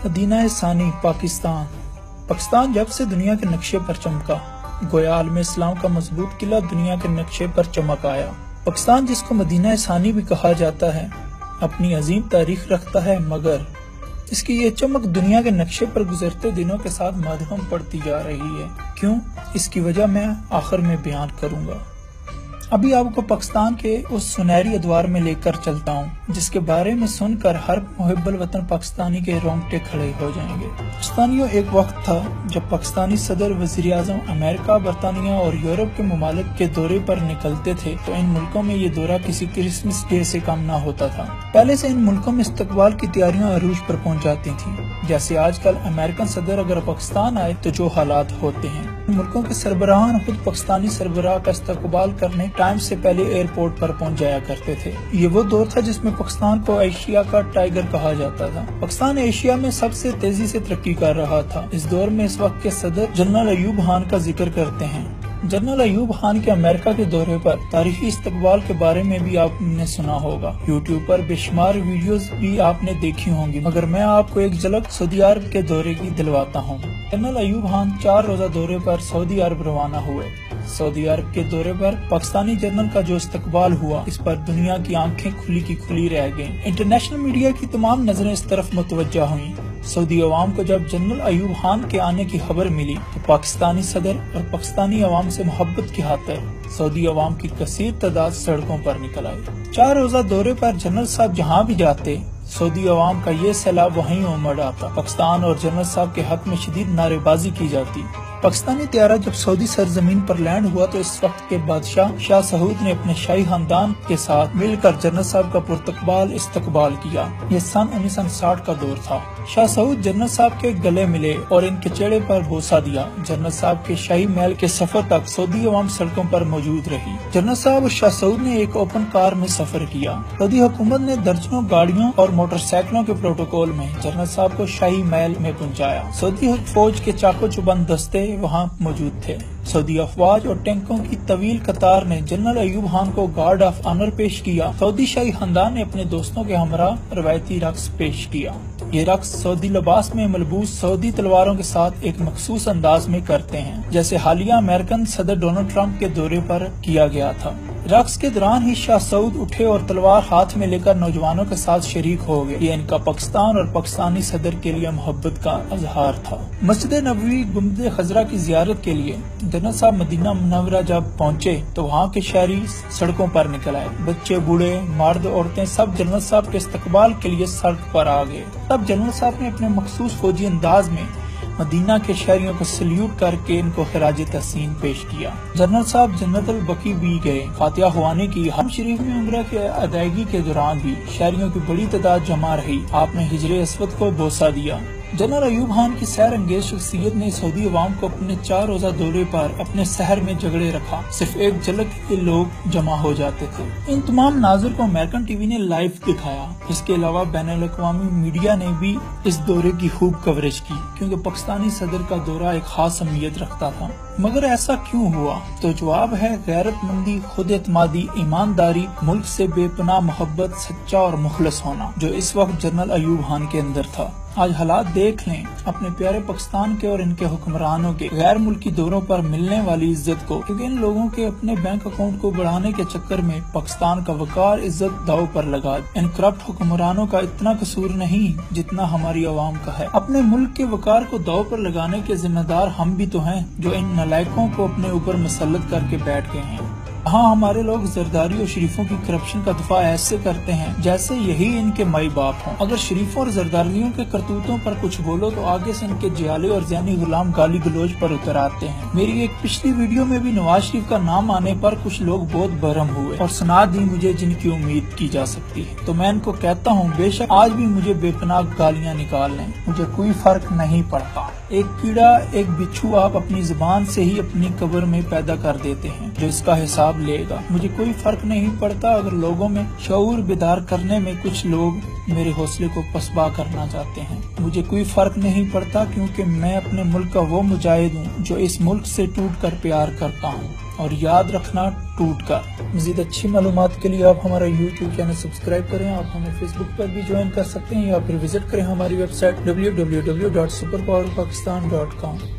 مدینہ ثانی پاکستان جب سے دنیا کے نقشے پر چمکا، گویا عالم اسلام کا مضبوط قلعہ دنیا کے نقشے پر چمک آیا۔ پاکستان جس کو مدینہ ثانی بھی کہا جاتا ہے، اپنی عظیم تاریخ رکھتا ہے، مگر اس کی یہ چمک دنیا کے نقشے پر گزرتے دنوں کے ساتھ مدھم پڑتی جا رہی ہے۔ کیوں؟ اس کی وجہ میں آخر میں بیان کروں گا۔ ابھی آپ کو پاکستان کے اس سنہری ادوار میں لے کر چلتا ہوں جس کے بارے میں سن کر ہر محب الوطن پاکستانی کے رونگٹے کھڑے ہو جائیں گے۔ پاکستانیوں، ایک وقت تھا جب پاکستانی صدر، وزیر اعظم امریکہ، برطانیہ اور یورپ کے ممالک کے دورے پر نکلتے تھے تو ان ملکوں میں یہ دورہ کسی کرسمس ڈے سے کم نہ ہوتا تھا۔ پہلے سے ان ملکوں میں استقبال کی تیاریاں عروج پر پہنچ جاتی تھیں۔ جیسے آج کل امریکن صدر اگر پاکستان آئے تو جو حالات ہوتے ہیں، ملکوں کے سربراہان خود پاکستانی سربراہ کا استقبال کرنے ٹائم سے پہلے ایئرپورٹ پر پہنچ جایا کرتے تھے۔ یہ وہ دور تھا جس میں پاکستان کو ایشیا کا ٹائیگر کہا جاتا تھا۔ پاکستان ایشیا میں سب سے تیزی سے ترقی کر رہا تھا۔ اس دور میں اس وقت کے صدر جنرل ایوب خان کا ذکر کرتے ہیں۔ جنرل ایوب خان کے امریکہ کے دورے پر تاریخی استقبال کے بارے میں بھی آپ نے سنا ہوگا۔ یوٹیوب پر بے شمار ویڈیوز بھی آپ نے دیکھی ہوں گی، مگر میں آپ کو ایک جھلک سعودی عرب کے دورے کی دلواتا ہوں۔ جنرل ایوب خان 4 روزہ دورے پر سعودی عرب روانہ ہوئے۔ سعودی عرب کے دورے پر پاکستانی جنرل کا جو استقبال ہوا، اس پر دنیا کی آنکھیں کھلی کی کھلی رہ گئیں۔ انٹرنیشنل میڈیا کی تمام نظریں اس طرف متوجہ ہوئیں۔ سعودی عوام کو جب جنرل ایوب خان کے آنے کی خبر ملی تو پاکستانی صدر اور پاکستانی عوام سے محبت کی خاطر سعودی عوام کی کثیر تعداد سڑکوں پر نکل آئی۔ 4 روزہ دورے پر جنرل صاحب جہاں بھی جاتے، سعودی عوام کا یہ سیلاب وہیں امڑ آتا۔ پاکستان اور جنرل صاحب کے حق میں شدید نعرے بازی کی جاتی۔ پاکستانی طیارہ جب سعودی سرزمین پر لینڈ ہوا تو اس وقت کے بادشاہ شاہ سعود نے اپنے شاہی خاندان کے ساتھ مل کر جنرل صاحب کا پرتقبال استقبال کیا۔ یہ سن 1960 کا دور تھا۔ شاہ سعود جنرل صاحب کے گلے ملے اور ان کے چہرے پر بوسہ دیا۔ جنرل صاحب کے شاہی محل کے سفر تک سعودی عوام سڑکوں پر موجود رہی۔ جنرل صاحب اور شاہ سعود نے ایک اوپن کار میں سفر کیا۔ سعودی حکومت نے درجنوں گاڑیوں اور موٹر سائیکلوں کے پروٹوکول میں جنرل صاحب کو شاہی محل میں پہنچایا۔ سعودی فوج کے چاقو چوبند دستے وہاں موجود تھے۔ سعودی افواج اور ٹینکوں کی طویل قطار نے جنرل ایوب خان کو گارڈ آف آنر پیش کیا۔ سعودی شاہی خاندان نے اپنے دوستوں کے ہمراہ روایتی رقص پیش کیا۔ یہ رقص سعودی لباس میں ملبوس سعودی تلواروں کے ساتھ ایک مخصوص انداز میں کرتے ہیں، جیسے حالیہ امریکن صدر ڈونلڈ ٹرمپ کے دورے پر کیا گیا تھا۔ رقص کے دوران ہی شاہ سعود اٹھے اور تلوار ہاتھ میں لے کر نوجوانوں کے ساتھ شریک ہو گئے۔ یہ ان کا پاکستان اور پاکستانی صدر کے لیے محبت کا اظہار تھا۔ مسجد نبوی، گنبد خضرا کی زیارت کے لیے جنرل صاحب مدینہ منورہ جب پہنچے تو وہاں کے شہری سڑکوں پر نکل آئے۔ بچے، بوڑھے، مرد، عورتیں سب جنرل صاحب کے استقبال کے لیے سڑک پر آ گئے۔ تب جنرل صاحب نے اپنے مخصوص فوجی انداز میں مدینہ کے شہریوں کو سلیوٹ کر کے ان کو خراج تحسین پیش کیا۔ جنرل صاحب جنت البقیع بھی گئے۔ فاتحہ خوانے کی حرم شریف میں عمرہ کے ادائیگی کے دوران بھی شہریوں کی بڑی تعداد جمع رہی۔ آپ نے حجر اسود کو بوسہ دیا۔ جنرل ایوب خان کی سیر انگیز شخصیت نے سعودی عوام کو اپنے 4 روزہ دورے پر اپنے شہر میں جگڑے رکھا۔ صرف ایک جھلک کے لوگ جمع ہو جاتے تھے۔ ان تمام مناظر کو امریکن ٹی وی نے لائیو دکھایا۔ اس کے علاوہ بین الاقوامی میڈیا نے بھی اس دورے کی خوب کوریج کی، کیونکہ پاکستانی صدر کا دورہ ایک خاص اہمیت رکھتا تھا۔ مگر ایسا کیوں ہوا؟ تو جواب ہے غیرت مندی، خود اعتمادی، ایمانداری، ملک سے بے پناہ محبت، سچا اور مخلص ہونا، جو اس وقت جنرل ایوب خان کے اندر تھا۔ آج حالات دیکھ لیں اپنے پیارے پاکستان کے اور ان کے حکمرانوں کے غیر ملکی دوروں پر ملنے والی عزت کو، کیونکہ ان لوگوں کے اپنے بینک اکاؤنٹ کو بڑھانے کے چکر میں پاکستان کا وقار، عزت داؤ پر لگا۔ ان کرپٹ حکمرانوں کا اتنا قصور نہیں جتنا ہماری عوام کا ہے۔ اپنے ملک کے وقار کو داؤ پر لگانے کے ذمہ دار ہم بھی تو ہیں، جو ان نالائقوں کو اپنے اوپر مسلط کر کے بیٹھ گئے ہیں۔ ہاں، ہمارے لوگ زرداری اور شریفوں کی کرپشن کا دفاع ایسے کرتے ہیں جیسے یہی ان کے مائی باپ ہوں۔ اگر شریفوں اور زرداریوں کے کرتوتوں پر کچھ بولو تو آگے سے ان کے جیالے اور ذہنی غلام گالی گلوچ پر اتر آتے ہیں۔ میری ایک پچھلی ویڈیو میں بھی نواز شریف کا نام آنے پر کچھ لوگ بہت برہم ہوئے اور سنا دی مجھے جن کی امید کی جا سکتی ہے۔ تو میں ان کو کہتا ہوں، بے شک آج بھی مجھے بے پناہ گالیاں نکال لیں، مجھے کوئی فرق نہیں پڑتا۔ ایک کیڑا، ایک بچھو آپ اپنی زبان سے ہی اپنی قبر میں پیدا کر دیتے ہیں، جو اس کا حساب لے گا۔ مجھے کوئی فرق نہیں پڑتا اگر لوگوں میں شعور بیدار کرنے میں کچھ لوگ میرے حوصلے کو پسپا کرنا چاہتے ہیں۔ مجھے کوئی فرق نہیں پڑتا، کیونکہ میں اپنے ملک کا وہ مجاہد ہوں جو اس ملک سے ٹوٹ کر پیار کرتا ہوں۔ اور یاد رکھنا ٹوٹ کر۔ مزید اچھی معلومات کے لیے آپ ہمارا YouTube چینل سبسکرائب کریں۔ آپ ہمیں فیس بک پر بھی جوائن کر سکتے ہیں یا پھر وزٹ کریں ہماری ویب سائٹ www.superpowerpakistan.com۔